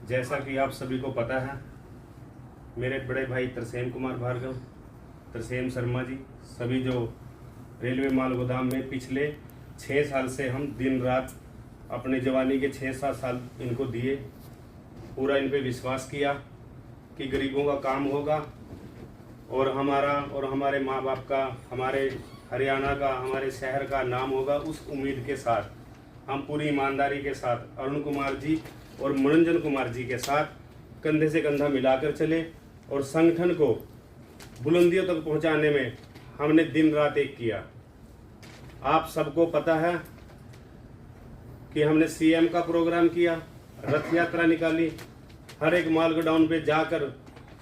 जैसा कि आप सभी को पता है, मेरे बड़े भाई तरसेम कुमार भार्गव, तरसेम शर्मा जी, सभी जो रेलवे माल गोदाम में पिछले 6 साल से हम दिन रात अपने जवानी के 6-7 साल इनको दिए, पूरा इन पे विश्वास किया कि गरीबों का काम होगा और हमारा और हमारे माँ बाप का, हमारे हरियाणा का, हमारे शहर का नाम होगा। उस उम्मीद के साथ हम पूरी ईमानदारी के साथ अरुण कुमार जी और मनोरंजन कुमार जी के साथ कंधे से कंधा मिलाकर चले और संगठन को बुलंदियों तक पहुंचाने में हमने दिन रात एक किया। आप सबको पता है कि हमने सीएम का प्रोग्राम किया, रथ यात्रा निकाली, हर एक माल गोडाउन पे जाकर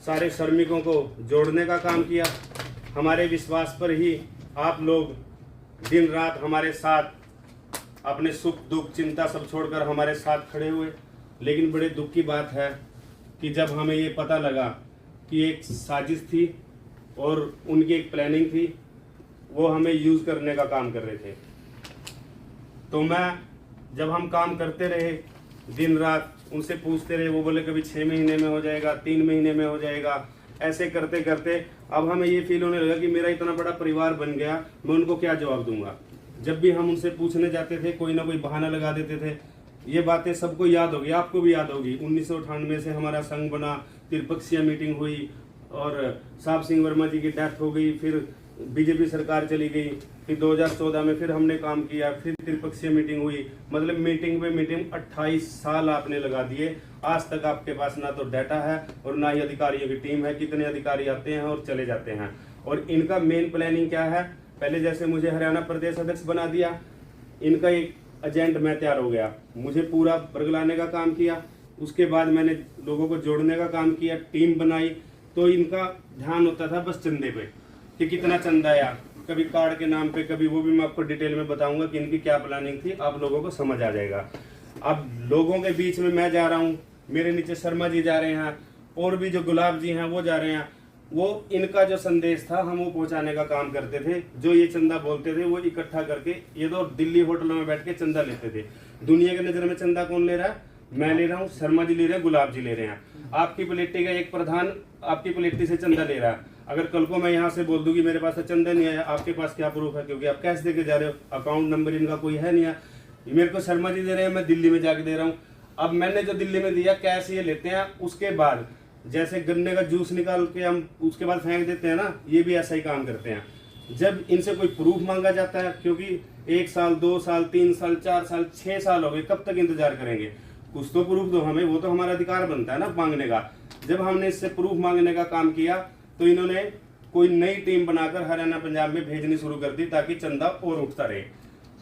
सारे श्रमिकों को जोड़ने का काम किया। हमारे विश्वास पर ही आप लोग दिन रात हमारे साथ अपने सुख दुख चिंता सब छोड़कर हमारे साथ खड़े हुए। लेकिन बड़े दुख की बात है कि जब हमें ये पता लगा कि एक साजिश थी और उनकी एक प्लानिंग थी, वो हमें यूज़ करने का काम कर रहे थे। तो जब हम काम करते रहे दिन रात, उनसे पूछते रहे, वो बोले कभी 6 महीने में हो जाएगा, 3 महीने में हो जाएगा। ऐसे करते करते अब हमें ये फील होने लगा कि मेरा इतना बड़ा परिवार बन गया, मैं उनको क्या जवाब दूंगा। जब भी हम उनसे पूछने जाते थे, कोई ना कोई बहाना लगा देते थे। ये बातें सबको याद होगी, आपको भी याद होगी। 1998 से हमारा संघ बना, त्रिपक्षीय मीटिंग हुई और साहब सिंह वर्मा जी की डेथ हो गई, फिर बीजेपी सरकार चली गई, फिर 2014 में फिर हमने काम किया, फिर त्रिपक्षीय मीटिंग हुई। मतलब मीटिंग पे मीटिंग 28 साल आपने लगा दिए। आज तक आपके पास ना तो डाटा है और ना ही अधिकारियों की टीम है। कितने अधिकारी आते हैं और चले जाते हैं। और इनका मेन प्लानिंग क्या है, पहले जैसे मुझे हरियाणा प्रदेश अध्यक्ष बना दिया, इनका एक एजेंट मैं तैयार हो गया, मुझे पूरा बरगलाने का काम किया। उसके बाद मैंने लोगों को जोड़ने का काम किया, टीम बनाई। तो इनका ध्यान होता था बस चंदे पे कि कितना चंदा आया, कभी कार्ड के नाम पे, कभी वो भी मैं आपको डिटेल में बताऊंगा कि इनकी क्या प्लानिंग थी, आप लोगों को समझ आ जाएगा। अब लोगों के बीच में मैं जा रहा हूँ, मेरे नीचे शर्मा जी जा रहे हैं और भी जो गुलाब जी हैं वो जा रहे हैं। वो इनका जो संदेश था हम वो पहुंचाने का काम करते थे। जो ये चंदा बोलते थे वो इकट्ठा करके, ये तो दिल्ली होटलों में बैठ के चंदा लेते थे। दुनिया की नजर में चंदा कौन ले रहा है? मैं ले रहा हूँ, शर्मा जी ले रहे हैं, गुलाब जी ले रहे हैं। आपकी पलेटी का एक प्रधान आपकी पलेटी से चंदा ले रहा है। अगर कल को मैं यहाँ से बोल दूं कि मेरे पास तो चंदा नहीं आया, आपके पास क्या प्रूफ है? क्योंकि आप कैश दे के जा रहे हो, अकाउंट नंबर इनका कोई है नहीं है। मेरे को शर्मा जी दे रहे हैं, मैं दिल्ली में जाके दे रहा हूँ। अब मैंने जो दिल्ली में दिया कैश ये लेते हैं, उसके बाद जैसे गन्ने का जूस निकाल के हम उसके बाद फेंक देते हैं ना, ये भी ऐसा ही काम करते हैं। जब इनसे कोई प्रूफ मांगा जाता है, क्योंकि 1 साल 2 साल 3 साल 4 साल 6 साल हो गए, कब तक इंतजार करेंगे? कुछ तो प्रूफ दो हमें, वो तो हमारा अधिकार बनता है ना मांगने का। जब हमने इससे प्रूफ मांगने का काम किया तो इन्होंने कोई नई टीम बनाकर हरियाणा पंजाब में भेजनी शुरू कर दी ताकि चंदा और उठता रहे।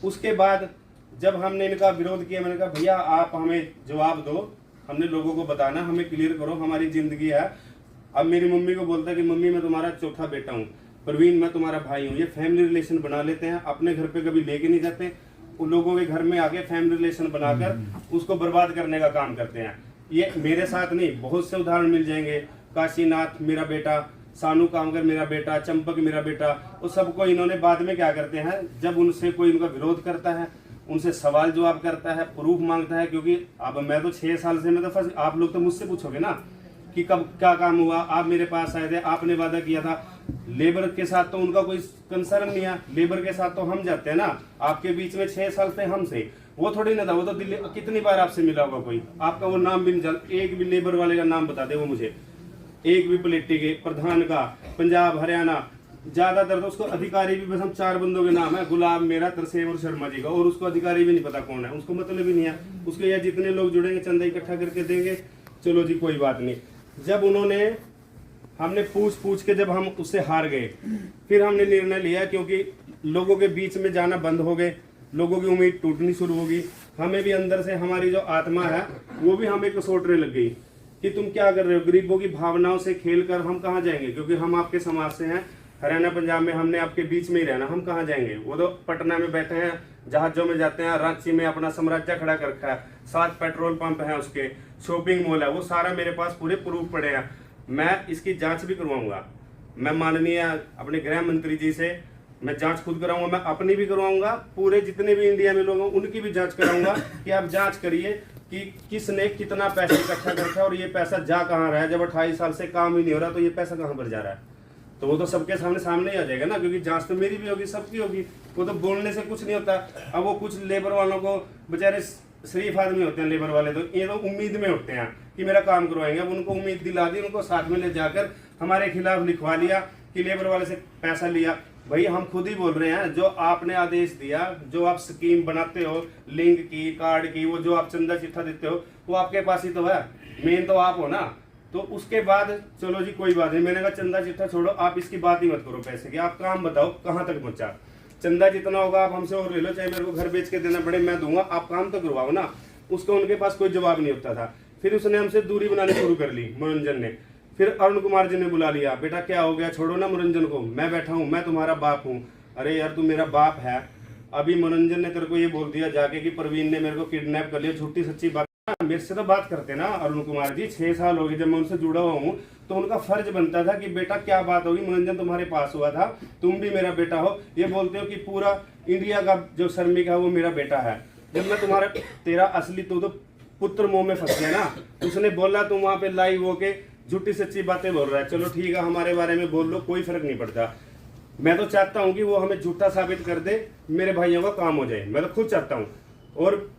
उसके बाद जब हमने इनका विरोध किया, मैंने कहा भैया आप हमें जवाब दो, हमने लोगों को बताना, हमें क्लियर करो, हमारी जिंदगी है। अब मेरी मम्मी को बोलता है कि मम्मी मैं तुम्हारा चौथा बेटा हूँ, प्रवीण मैं तुम्हारा भाई हूँ। ये फैमिली रिलेशन बना लेते हैं, अपने घर पे कभी लेके नहीं जाते, उन लोगों के घर में आके फैमिली रिलेशन बनाकर उसको बर्बाद करने का काम करते हैं। ये मेरे साथ नहीं, बहुत से उदाहरण मिल जाएंगे। काशीनाथ मेरा बेटा, सानू कामगर मेरा बेटा, चंपक मेरा बेटा, वो सबको इन्होंने बाद में क्या करते हैं, जब उनसे कोई इनका विरोध करता है, उनसे सवाल जवाब करता है, प्रूफ मांगता है। क्योंकि अब मैं तो 6 साल से मैं तो फंस, आप लोग तो मुझसे पूछोगे ना कि कब क्या काम हुआ, आप मेरे पास आए थे, आपने वादा किया था। लेबर के साथ तो उनका कोई कंसर्न नहीं है, लेबर के साथ तो हम जाते हैं ना। आपके बीच में 6 साल थे हमसे, वो थोड़ी ना था, वो तो दिल्ली कितनी बार आपसे मिला होगा कोई, आपका वो नाम भी नहीं जान, एक भी लेबर वाले का नाम बता दे वो मुझे, एक भी पलेटी के प्रधान का, पंजाब हरियाणा ज्यादातर तो उसको अधिकारी भी बस हम 4 बंदों के नाम है, गुलाब मेरा, तरसेम और शर्मा जी का, और उसको अधिकारी भी नहीं पता कौन है, उसको मतलब ही नहीं है। उसके या जितने लोग जुड़ेंगे चंदा इकट्ठा करके देंगे, चलो जी कोई बात नहीं। जब हमने पूछ के जब हम उससे हार गए, फिर हमने निर्णय लिया, क्योंकि लोगों के बीच में जाना बंद हो गए, लोगों की उम्मीद टूटनी शुरू होगी, हमें भी अंदर से हमारी जो आत्मा है वो भी हमें कसोटने लग गई कि तुम क्या कर रहे हो, गरीबों की भावनाओं से खेल कर हम कहाँ जाएंगे? क्योंकि हम आपके समाज से हैं, हरियाणा पंजाब में हमने आपके बीच में ही रहना, हम कहाँ जाएंगे? वो तो पटना में बैठे हैं, जहाजों में जाते हैं, रांची में अपना साम्राज्य खड़ा कर रखा है, 7 पेट्रोल पंप है, उसके शॉपिंग मॉल है, वो सारा मेरे पास पूरे प्रूफ पड़े हैं। मैं इसकी जांच भी करवाऊंगा, मैं माननीय अपने गृह मंत्री जी से मैं जांच खुद कराऊंगा, मैं अपनी भी करवाऊंगा, पूरे जितने भी इंडिया में लोग हैं उनकी भी जांच कराऊंगा कि आप जांच करिए कि किसने कितना पैसा इकट्ठा कर रखा है और ये पैसा जा कहाँ रहा है। जब 28 साल से काम ही नहीं हो रहा तो ये पैसा कहाँ पर जा रहा है, तो वो तो सबके सामने ही आ जाएगा ना, क्योंकि जांच तो मेरी भी होगी, सबकी होगी। वो तो बोलने से कुछ नहीं होता। अब वो कुछ लेबर वालों को, बेचारे शरीफ आदमी होते हैं लेबर वाले, तो ये तो उम्मीद में होते हैं कि मेरा काम करवाएंगे। अब उनको उम्मीद दिला दी, उनको साथ में ले जाकर हमारे खिलाफ लिखवा लिया कि लेबर वाले से पैसा लिया। भाई हम खुद ही बोल रहे हैं, जो आपने आदेश दिया, जो आप स्कीम बनाते हो, लिंक की, कार्ड की, वो जो आप चंदा चिट्ठा देते हो, वो आपके पास ही तो है, मेन तो आप हो ना। तो उसके बाद चलो जी कोई बात नहीं, मैंने कहा चंदा चिट्ठा छोड़ो, आप इसकी बात ही मत करो पैसे की, आप काम बताओ कहाँ तक पहुंचा। चंदा जितना होगा आप हमसे और ले लो, चाहे मेरे को घर बेच के देना पड़े मैं दूंगा, आप काम तो करवाओ ना। उसको उनके पास कोई जवाब नहीं होता था। फिर उसने हमसे दूरी बनानी शुरू कर ली मनोरंजन ने। फिर अरुण कुमार जी ने बुला लिया, बेटा क्या हो गया, छोड़ो ना मनोरंजन को, मैं बैठा हूँ, मैं तुम्हारा बाप हूँ। अरे यार तू मेरा बाप है। अभी मनोरंजन ने तेरे को ये बोल दिया जाके कि प्रवीण ने मेरे को किडनैप कर लिया, झूठी सच्ची बात। मेरे से तो बात करते ना अरुण कुमार जी, 6 साल हो गए जब मैं उनसे जुड़ा हुआ हूँ, तो उनका फर्ज बनता था कि बेटा क्या बात होगी, मनोरंजन तुम्हारे पास हुआ था, तुम भी मेरा बेटा हो। ये बोलते हो कि पूरा इंडिया का जो श्रमिक है वो मेरा बेटा है। जब मैं तुम्हारा तेरा असली तो पुत्र मुंह में फंस गया ना, उसने बोला तुम वहां पे लाइव होके झूठी सच्ची बातें बोल रहा है। चलो ठीक है, हमारे बारे में बोल लो, कोई फर्क नहीं पड़ता। मैं तो चाहता हूँ कि वो हमें झूठा साबित कर दे, मेरे भाइयों का काम हो जाए, मैं तो खुद चाहता हूँ। और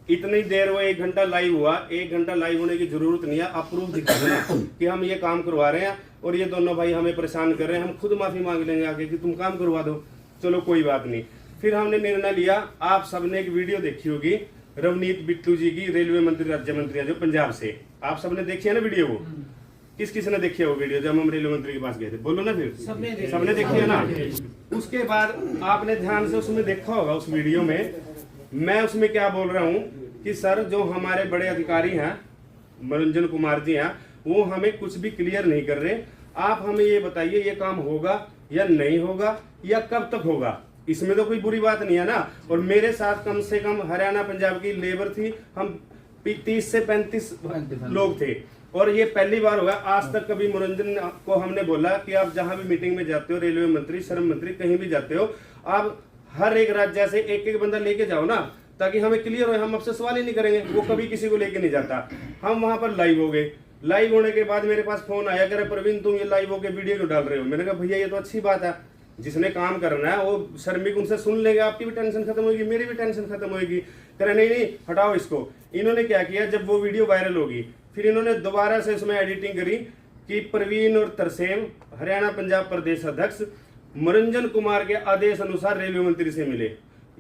इतनी देर वो 1 घंटा लाइव हुआ, 1 घंटा लाइव होने की जरूरत नहीं है, आप प्रूफ दिखा देना कि हम ये काम करवा रहे हैं और ये दोनों भाई हमें परेशान कर रहे हैं, हम खुद माफी मांग लेंगे आगे कि तुम काम करवा दो। चलो कोई बात नहीं। फिर हमने निर्णय लिया, आप सबने एक वीडियो देखी होगी रवनीत बिट्टू जी की, रेलवे मंत्री राज्य मंत्री है जो पंजाब से, आप सबने देखी है ना वीडियो? वो किस किसने देखी है वो वीडियो जब हम रेलवे मंत्री के पास गए थे? बोलो ना फिर। सबने देखी है ना। उसके बाद आपने ध्यान से उसमें देखा होगा, उस वीडियो में मैं उसमें क्या बोल रहा हूँ कि सर जो हमारे बड़े अधिकारी हैं मनोरंजन कुमार जी हैं, वो हमें कुछ भी क्लियर नहीं कर रहे। आप हमें ये बताइए ये काम होगा या नहीं होगा या कब तक होगा, इसमें तो कोई बुरी बात नहीं है ना। और मेरे साथ कम से कम हरियाणा पंजाब की लेबर थी, हम 30 से 35 लोग थे और ये पहली बार हुआ। आज तक कभी मनोरंजन को हमने बोला कि आप जहां भी मीटिंग में जाते हो, रेलवे मंत्री, श्रम मंत्री, कहीं भी जाते हो, आप हर एक राज्य से एक एक बंदा लेके जाओ ना, ताकि हमें क्लियर हो, हम आपसे सवाल ही नहीं करेंगे। वो कभी किसी को लेके नहीं जाता। हम वहां पर लाइव हो गए। लाइव होने के बाद मेरे पास फोन आया, कह रहे प्रवीण तुम ये लाइव होके वीडियो क्यों डाल रहे हो? मैंने कहा भैया ये तो अच्छी बात है, जिसने काम करना है वो श्रमिक उनसे सुन लेंगे, आपकी भी टेंशन खत्म होगी, मेरी भी टेंशन खत्म होगी। कह रहे नहीं हटाओ इसको। इन्होंने क्या किया, जब वो वीडियो वायरल होगी फिर इन्होंने दोबारा से उसमें एडिटिंग करी कि प्रवीण और तरसेम हरियाणा पंजाब प्रदेश अध्यक्ष मनोरंजन कुमार के आदेश अनुसार रेलवे मंत्री से मिले।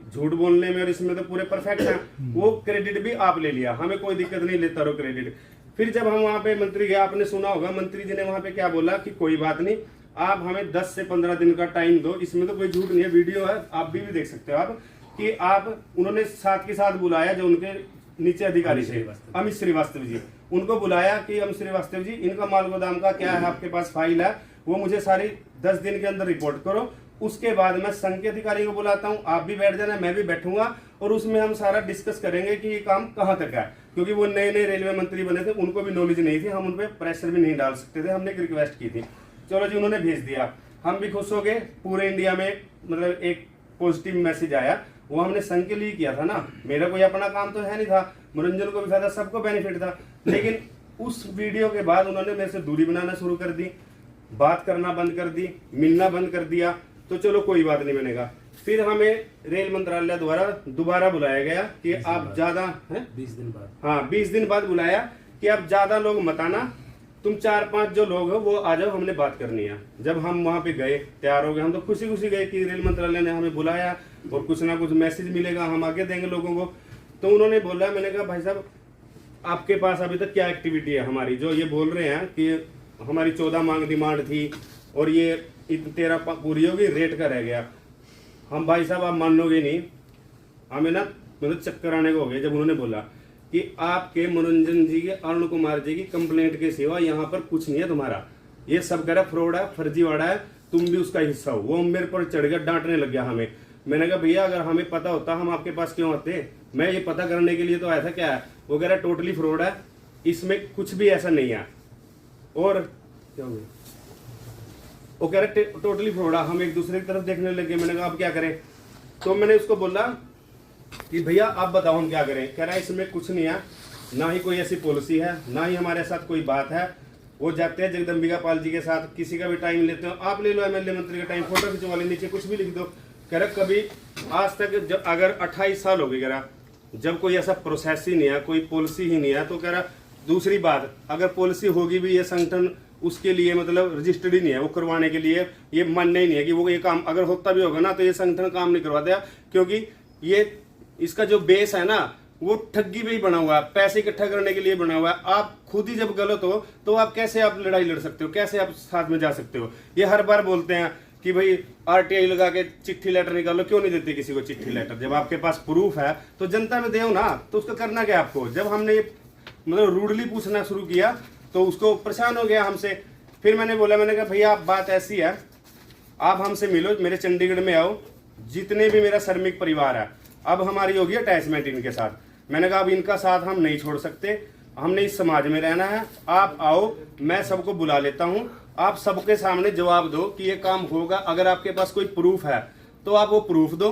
झूठ बोलने में और इसमें तो पूरे परफेक्ट हैं। वो क्रेडिट भी आप ले लिया, हमें कोई दिक्कत नहीं, लेता रहो क्रेडिट। फिर जब हम वहां पे मंत्री गए, आपने सुना होगा मंत्री जी ने वहां पे क्या बोला कि कोई बात नहीं, आप हमें 10 से 15 दिन का टाइम दो। इसमें तो कोई झूठ नहीं है, वीडियो है, आप भी देख सकते हो आप कि आप उन्होंने साथ के साथ बुलाया जो उनके नीचे अधिकारी थे, अमित श्रीवास्तव जी, उनको बुलाया कि अमित श्रीवास्तव जी इनका माल गोदाम का क्या है, आपके पास फाइल है, वो मुझे सारी 10 दिन के अंदर रिपोर्ट करो। उसके बाद मैं संघ के अधिकारी को बुलाता हूँ, आप भी बैठ जाना, मैं भी बैठूंगा और उसमें हम सारा डिस्कस करेंगे कि ये काम कहाँ तक है। क्योंकि वो नए नए रेलवे मंत्री बने थे, उनको भी नॉलेज नहीं थी, हम उन पर प्रेशर भी नहीं डाल सकते थे, हमने एक रिक्वेस्ट की थी। चलो जी, उन्होंने भेज दिया, हम भी खुश हो गए। पूरे इंडिया में मतलब एक पॉजिटिव मैसेज आया, वो हमने संघ के लिए किया था ना, मेरा कोई अपना काम तो है नहीं था, मनोरंजन को भी फायदा, सबको बेनिफिट था। लेकिन उस वीडियो के बाद उन्होंने मेरे से दूरी बनाना शुरू कर दी, बात करना बंद कर दी, मिलना बंद कर दिया। तो चलो कोई बात नहीं बनेगा। फिर हमें रेल मंत्रालय द्वारा दोबारा बुलाया गया कि आप ज्यादा 20 दिन बाद, हाँ 20 दिन बाद बुलाया कि आप ज्यादा लोग मत आना, तुम 4-5 जो लोग हो वो आ जाओ, हमने बात करनी है। जब हम वहां पे गए, तैयार हो गए, हम तो खुशी खुशी गए कि रेल मंत्रालय ने हमें बुलाया और कुछ ना कुछ मैसेज मिलेगा, हम आगे देंगे लोगों को। तो उन्होंने बोला, मैंने कहा भाई साहब आपके पास अभी तक क्या एक्टिविटी है हमारी, जो ये बोल रहे हैं कि हमारी 14 मांग डिमांड थी और ये 13 पूरी होगी, रेट का रह गया। हम भाई साहब आप मानोगे नहीं, हमें ना मतलब चक्कर आने को हो गया जब उन्होंने बोला कि आपके मनोरंजन जी के, अरुण कुमार जी की कंप्लेंट के सिवा यहाँ पर कुछ नहीं है तुम्हारा, ये सब कह रहा फ्रॉड है, फर्जीवाड़ा है, तुम भी उसका हिस्सा हो। वो मेरे पर चढ़ गया, डांटने लग गया हमें। मैंने कहा भैया अगर हमें पता होता हम आपके पास क्यों आते, मैं ये पता करने के लिए तो आया था। क्या है? वो कह रहा टोटली फ्रॉड है, इसमें कुछ भी ऐसा नहीं है। और क्या हो गया? वो कह रहे टोटली फ्रॉड है। हम एक दूसरे की तरफ देखने लगे। मैंने कहा अब क्या करें? तो मैंने उसको बोला कि भैया आप बताओ हम क्या करें। कह रहा है इसमें कुछ नहीं है, ना ही कोई ऐसी पॉलिसी है, ना ही हमारे साथ कोई बात है। वो जाते हैं जगदम्बिका पाल जी के साथ, किसी का भी टाइम लेते हो, आप ले लो एमएलए मंत्री का टाइम, फोटो खिंचवा ले, नीचे कुछ भी लिख दो। कह रहा कभी आज तक जब अगर 28 साल हो गए, कह रहा जब कोई ऐसा प्रोसेस ही नहीं है, कोई पॉलिसी ही नहीं है, तो कह रहा दूसरी बात, अगर पॉलिसी होगी भी, ये संगठन उसके लिए मतलब रजिस्टर्ड ही नहीं है, वो करवाने के लिए ये मान्य ही नहीं है कि वो ये काम अगर होता भी होगा ना, तो ये संगठन काम नहीं करवाता, क्योंकि ये इसका जो बेस है ना वो ठगी पे ही बना हुआ है, पैसे इकट्ठा करने के लिए बना हुआ है। आप खुद ही जब गलत हो तो आप कैसे आप लड़ाई लड़ सकते हो, कैसे आप साथ में जा सकते हो। ये हर बार बोलते हैं कि भाई आरटीआई लगा के चिट्ठी लेटर निकालो, क्यों नहीं देते किसी को चिट्ठी लेटर? जब आपके पास प्रूफ है तो जनता में दो ना, तो उसका करना क्या आपको? जब हमने ये मतलब रूडली पूछना शुरू किया तो उसको परेशान हो गया हमसे। फिर मैंने बोला, मैंने कहा भैया आप बात ऐसी है, आप हमसे मिलो, मेरे चंडीगढ़ में आओ, जितने भी मेरा श्रमिक परिवार है, अब हमारी होगी अटैचमेंट इनके साथ। मैंने कहा अब इनका साथ हम नहीं छोड़ सकते, हमने इस समाज में रहना है, आप आओ, मैं सबको बुला लेता हूँ, आप सबके सामने जवाब दो कि ये काम होगा। अगर आपके पास कोई प्रूफ है तो आप वो प्रूफ दो,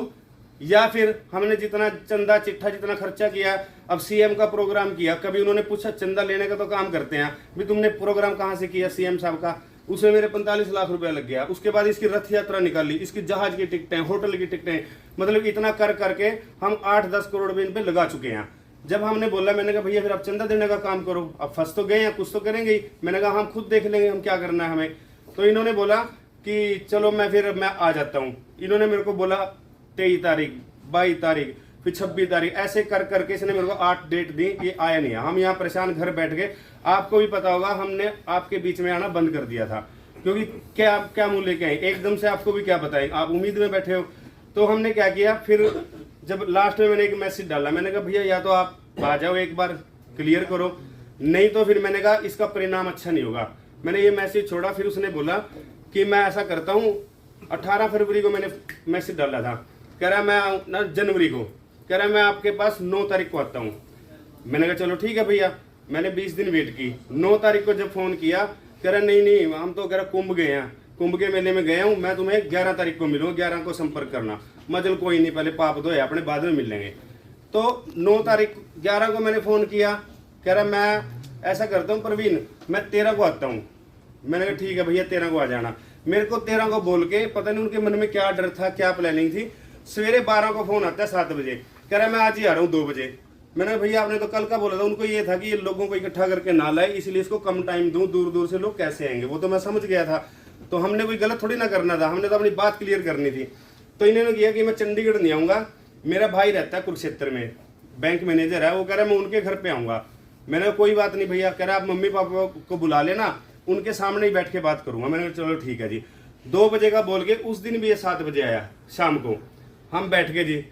या फिर हमने जितना चंदा चिट्ठा जितना खर्चा किया, अब सीएम का प्रोग्राम किया, कभी उन्होंने पूछा चंदा लेने का तो काम करते हैं भी, तुमने प्रोग्राम कहाँ से किया सीएम साहब का? उसमें मेरे 45 लाख रुपया लग गया। उसके बाद इसकी रथ यात्रा निकाली, इसकी जहाज की टिकटें, होटल की टिकटें, मतलब इतना कर करके हम 8-10 करोड़ रुपए इन पे लगा चुके हैं। जब हमने बोला, मैंने कहा भैया फिर आप चंदा देने का काम करो, अब फंस तो गए हैं, कुछ तो करेंगे ही। मैंने कहा हम खुद देख लेंगे हम क्या करना है हमें। तो इन्होंने बोला कि चलो मैं आ जाता हूँ। इन्होंने मेरे को बोला 23 तारीख, 22 तारीख, फिर 26 तारीख, ऐसे कर करके इसने मेरे को 8 डेट दी, ये आया नहीं है। हम यहाँ परेशान घर बैठ गए। आपको भी पता होगा हमने आपके बीच में आना बंद कर दिया था, क्योंकि क्या मुंह लेके आए एकदम से, आपको भी क्या बताएं, आप उम्मीद में बैठे हो। तो हमने क्या किया, फिर जब लास्ट में मैंने एक मैसेज डाला, मैंने कहा भैया या तो आप आ जाओ एक बार क्लियर करो, नहीं तो फिर मैंने कहा इसका परिणाम अच्छा नहीं होगा। मैंने ये मैसेज छोड़ा। फिर उसने बोला कि मैं ऐसा करता हूँ, 18 फरवरी को मैंने मैसेज डाला था, कह रहा मैं ना जनवरी को, कह रहा मैं आपके पास 9 तारीख को आता हूँ। मैंने कहा चलो ठीक है भैया। मैंने 20 दिन वेट की। 9 तारीख को जब फोन किया, कह रहा नहीं हम तो कह रहा कुंभ गए हैं, कुंभ के मेले में गया हूँ, मैं तुम्हें 11 तारीख को मिलूंगा, 11 को संपर्क करना। मजल कोई नहीं, पहले पाप धोए अपने, बाद में मिल लेंगे। तो 9 तारीख 11 को मैंने फोन किया, कह रहा मैं ऐसा करता हूँ प्रवीण, मैं 13 को आता हूँ। मैंने कहा ठीक है भैया 13 को आ जाना। मेरे को 13 को बोल के पता नहीं उनके मन में क्या डर था, क्या प्लानिंग थी। सवेरे 12 को फोन आता है 7 बजे, कह रहा मैं आज ही आ रहा हूँ 2 बजे। मैंने कहा भैया आपने तो कल का बोला था। उनको ये था कि ये लोगों को इकट्ठा करके ना लाए, इसलिए इसको कम टाइम दूं, दूर दूर से लोग कैसे आएंगे, वो तो मैं समझ गया था। तो हमने कोई गलत थोड़ी ना करना था, हमने तो अपनी बात क्लियर करनी थी। तो इन्होंने किया कि मैं चंडीगढ़ नहीं आऊंगा, मेरा भाई रहता है कुरुक्षेत्र में, बैंक मैनेजर है, वो कह रहा है मैं उनके घर पे आऊंगा। मैंने कहा कोई बात नहीं भैया, कह रहा आप मम्मी पापा को बुला लेना, उनके सामने ही बैठ के बात करूंगा। मैंने कहा चलो ठीक है जी। 2 बजे का बोल के उस दिन भी ये 7 बजे आया शाम को। हम बैठ गए जी।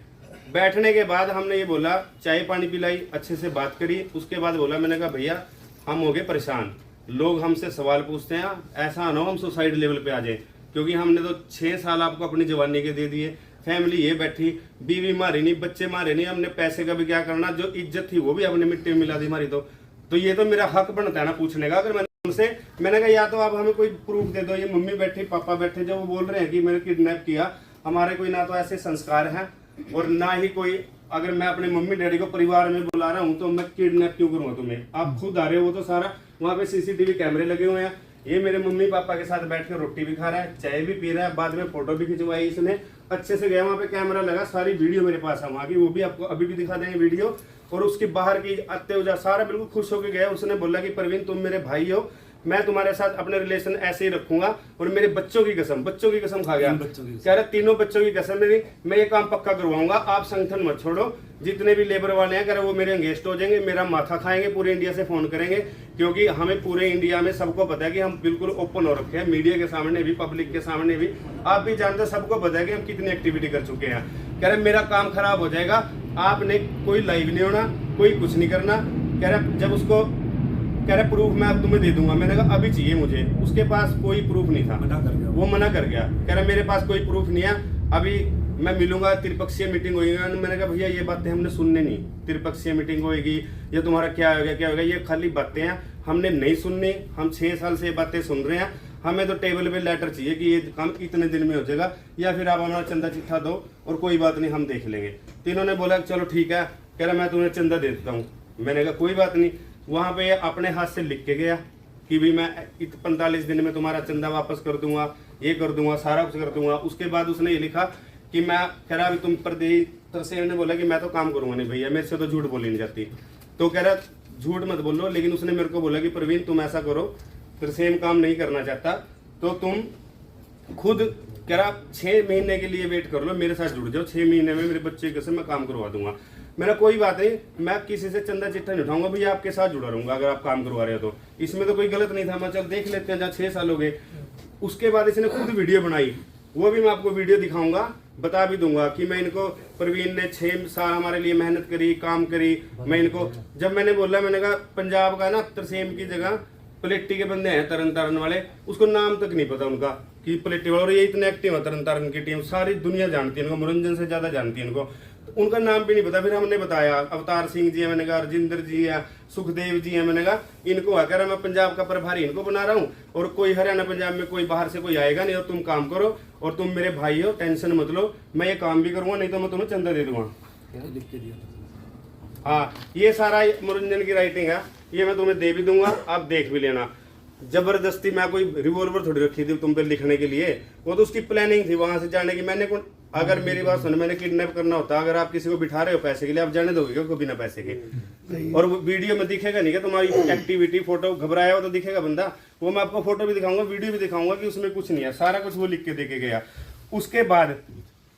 बैठने के बाद हमने ये बोला, चाय पानी पिलाई, अच्छे से बात करी। उसके बाद बोला, मैंने कहा भैया हम हो गए परेशान, लोग हमसे सवाल पूछते हैं, ऐसा ना हो हम सुसाइड लेवल पे आ जाए, क्योंकि हमने तो 6 साल आपको अपनी जवानी के दे दिए, फैमिली ये बैठी, बीवी मारी नहीं, बच्चे मारे नहीं, हमने पैसे का भी क्या करना, जो इज्जत थी वो भी हमने मिट्टी में मिला दी हमारी। तो ये तो मेरा हक बनता है ना पूछने का। अगर मैंने कहा या तो आप हमें कोई प्रूफ दे दो, ये मम्मी बैठी पापा बैठे जो वो बोल रहे हैं कि मैंने किडनैप किया, हमारे कोई ना तो ऐसे संस्कार हैं और ना ही कोई, अगर मैं अपने मम्मी डैडी को परिवार में बुला रहा हूँ तो मैं किडनैप क्यों करूँगा तुम्हें? आप खुद आ रहे हो, वो तो सारा वहाँ पे सीसीटीवी कैमरे लगे हुए हैं। ये मेरे मम्मी पापा के साथ बैठ कर रोटी भी खा रहा है, चाय भी पी रहा है, बाद में फोटो भी खिंचवाई इसने, अच्छे से गया, वहाँ पे कैमरा लगा, सारी वीडियो मेरे पास है वहाँ की, वो भी आपको अभी भी दिखा देंगे वीडियो। और उसके बाहर की आते हुए सारा बिल्कुल खुश होकर गया। उसने बोला कि प्रवीण तुम मेरे भाई हो, मैं तुम्हारे साथ अपने रिलेशन ऐसे ही रखूंगा, और मेरे बच्चों की कसम खा गया, कह रहे 3 बच्चों की कसम मेरी, मैं ये काम पक्का करवाऊंगा, आप संगठन मत छोड़ो, जितने भी लेबर वाले हैं कह रहे वो मेरे एंगेस्ट हो जाएंगे, मेरा माथा खाएंगे, पूरे इंडिया से फोन करेंगे, क्योंकि हमें पूरे इंडिया में सबको पता है कि हम बिल्कुल ओपन हो रखे हैं, मीडिया के सामने भी, पब्लिक के सामने भी, आप भी जानते हैं, सबको पता है कि हम कितनी एक्टिविटी कर चुके हैं। कह रहे मेरा काम खराब हो जाएगा, आपने कोई लाइव नहीं होना, कोई कुछ नहीं करना। कह रहे जब उसको कह रहा प्रूफ मैं अब तुम्हें दे दूंगा। मैंने कहा अभी चाहिए मुझे। उसके पास कोई प्रूफ नहीं था, वो मना कर गया, कह रहा मेरे पास कोई प्रूफ नहीं है, अभी मैं मिलूंगा, त्रिपक्षीय मीटिंग होगी। मैंने कहा भैया ये बातें हमने सुनने नहीं, त्रिपक्षीय मीटिंग होगी, ये तुम्हारा क्या होगा, ये खाली बातें हैं, हमने नहीं सुननी। हम 6 साल से ये बातें सुन रहे हैं, हमें तो टेबल पे लेटर चाहिए कि ये काम इतने दिन में हो जाएगा, या फिर आप हमारा चंदा चिट्ठा दो और कोई बात नहीं हम देख लेंगे। तो इन्होंने बोला चलो ठीक है, कह रहा मैं तुम्हें चंदा दे देता हूँ। मैंने कहा कोई बात नहीं। वहां पे अपने हाथ से लिख के गया कि भी मैं 45 दिन में तुम्हारा चंदा वापस कर दूंगा, ये कर दूंगा, सारा कुछ कर दूंगा। उसके बाद उसने ये लिखा कि मैं कह रहा अभी तुम पर तरसेम ने बोला कि मैं तो काम करूंगा नहीं भैया, मेरे से तो झूठ बोली नहीं जाती। तो कह रहा झूठ मत बोलो, लेकिन उसने मेरे को बोला कि प्रवीण तुम ऐसा करो, तरसेम काम नहीं करना चाहता तो तुम खुद कह रहा 6 महीने के लिए वेट कर लो, मेरे साथ जुड़ जाओ, 6 महीने में मेरे बच्चे के से मैं काम करवा दूंगा। मेरा कोई बात नहीं, मैं किसी से चंदा चिट्ठा नहीं उठाऊंगा भैया, आपके साथ जुड़ा रहूंगा अगर आप काम करवा रहे हो तो। इसमें तो कोई गलत नहीं था, मैं चल देख लेते हैं, जहाँ 6 साल हो गए। उसके बाद इसने खुद वीडियो बनाई, वो भी मैं आपको वीडियो दिखाऊंगा, बता भी दूंगा कि मैं इनको, प्रवीण ने 6 साल हमारे लिए मेहनत करी, काम करी। मैं इनको जब मैंने बोला, मैंने कहा पंजाब का ना तरसेम की जगह पलेटी के बंदे हैं तरन तारण वाले, उसको नाम तक नहीं पता उनका कि पलेटी वाले, और ये इतने एक्टिव है तरन तारण की टीम, सारी दुनिया जानती है इनको, मनोरंजन से ज्यादा जानती है इनको, उनका नाम भी नहीं पता। फिर हमने बताया अवतार सिंह जी है, मैंने कहा रजिंदर जी है, सुखदेव जी है, मैंने कहा इनको है, कह रहा मैं पंजाब का प्रभारी इनको बना रहा हूँ, और कोई हरियाणा पंजाब में कोई बाहर से कोई आएगा नहीं, और तुम काम करो, और तुम मेरे भाई हो, टेंशन मत लो, मैं ये काम भी करूंगा, नहीं तो मैं तुम्हें चंदा दे दूंगा। हाँ, ये सारा मनोरंजन की राइटिंग है, ये मैं तुम्हें दे भी दूंगा, आप देख भी लेना। जबरदस्ती मैं कोई रिवॉल्वर थोड़ी रखी थी तुम पे लिखने के लिए, वो तो उसकी प्लानिंग थी वहां से जाने की। मैंने अगर मेरी बात सुनो, मैंने किडनैप करना होता, अगर आप किसी को बिठा रहे हो पैसे के लिए, आप जाने दोगे क्या बिना पैसे के? और वो वीडियो में दिखेगा नहीं क्या तुम्हारी एक्टिविटी, फोटो घबराया हो तो दिखेगा बंदा, वो मैं आपको फोटो भी दिखाऊंगा, वीडियो भी दिखाऊंगा कि उसमें कुछ नहीं है, सारा कुछ वो लिख के देके गया। उसके बाद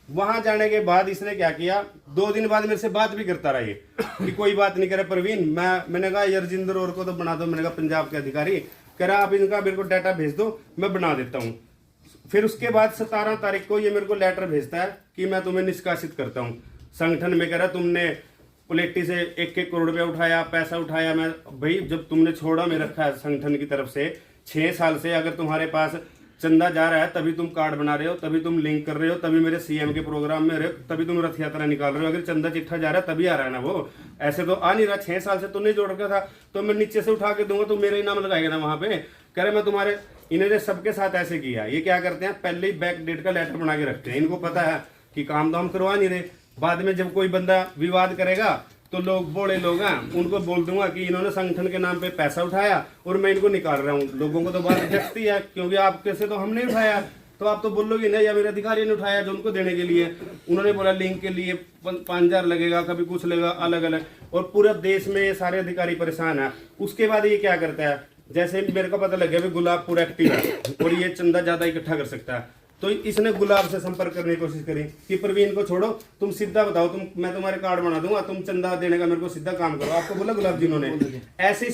वहां जाने के बाद इसने क्या किया, 2 दिन बाद मेरे से बात भी करता रहा ये कि कोई बात नहीं करे प्रवीण, मैंने कहा यरजिंदर और को तो बना दो, मैंने कहा पंजाब के अधिकारी, कह रहा आप इनका मेरे को डाटा भेज दो, मैं बना देता हूँ। फिर उसके बाद 17 तारीख को ये मेरे को लेटर भेजता है कि मैं तुम्हें निष्कासित करता हूँ संगठन में। कह रहा तुमने पलेटी से 1-1 करोड़ रुपया उठाया, पैसा उठाया। मैं भाई जब तुमने छोड़ा में रखा है संगठन की तरफ से 6 साल से, अगर तुम्हारे पास चंदा जा रहा है तभी तुम कार्ड बना रहे हो, तभी तुम लिंक कर रहे हो, तभी मेरे सीएम के प्रोग्राम में रहे हो, तभी तुम रथ यात्रा निकाल रहे हो। अगर चंदा चिट्ठा जा रहा है तभी आ रहा है ना, वो ऐसे तो आ नहीं रहा। 6 साल से तुमने जोड़ रखा था, तो मैं नीचे से उठा के दूंगा तो मेरा ही नाम लगाएगा ना वहां पे। कह रहे मैं तुम्हारे, इन्होंने सबके साथ ऐसे किया। ये क्या करते हैं, पहले ही बैक डेट का लेटर बना के रखते हैं, इनको पता है कि काम तो हम करवा नहीं रहे। बाद में जब कोई बंदा विवाद करेगा तो लोग बड़े लोग हैं, उनको बोल दूंगा कि इन्होंने संगठन के नाम पे पैसा उठाया और मैं इनको निकाल रहा हूँ। लोगों को तो बात जचती है, क्योंकि आपके से तो हमने उठाया, तो आप तो बोलोगे ना या मेरे अधिकारी ने उठाया जो उनको देने के लिए। उन्होंने बोला लिंक के लिए 5,000 लगेगा, कभी कुछ लगेगा, अलग अलग, और पूरे देश में ये सारे अधिकारी परेशान है। उसके बाद ये क्या करता है, जैसे मेरे को पता लग गया गुलाब पूरा एक्टिव है और ये चंदा ज्यादा इकट्ठा कर सकता है, तो इसने गुलाब से संपर्क करने की कोशिश करी कि प्रवीण को छोड़ो, तुम सीधा बताओ, मैं तुम्हारे कार्ड बना दूंगा, तुम चंदा देने का मेरे को सीधा काम करो। आपको बोला गुलाब जी उन्होंने ऐसे ही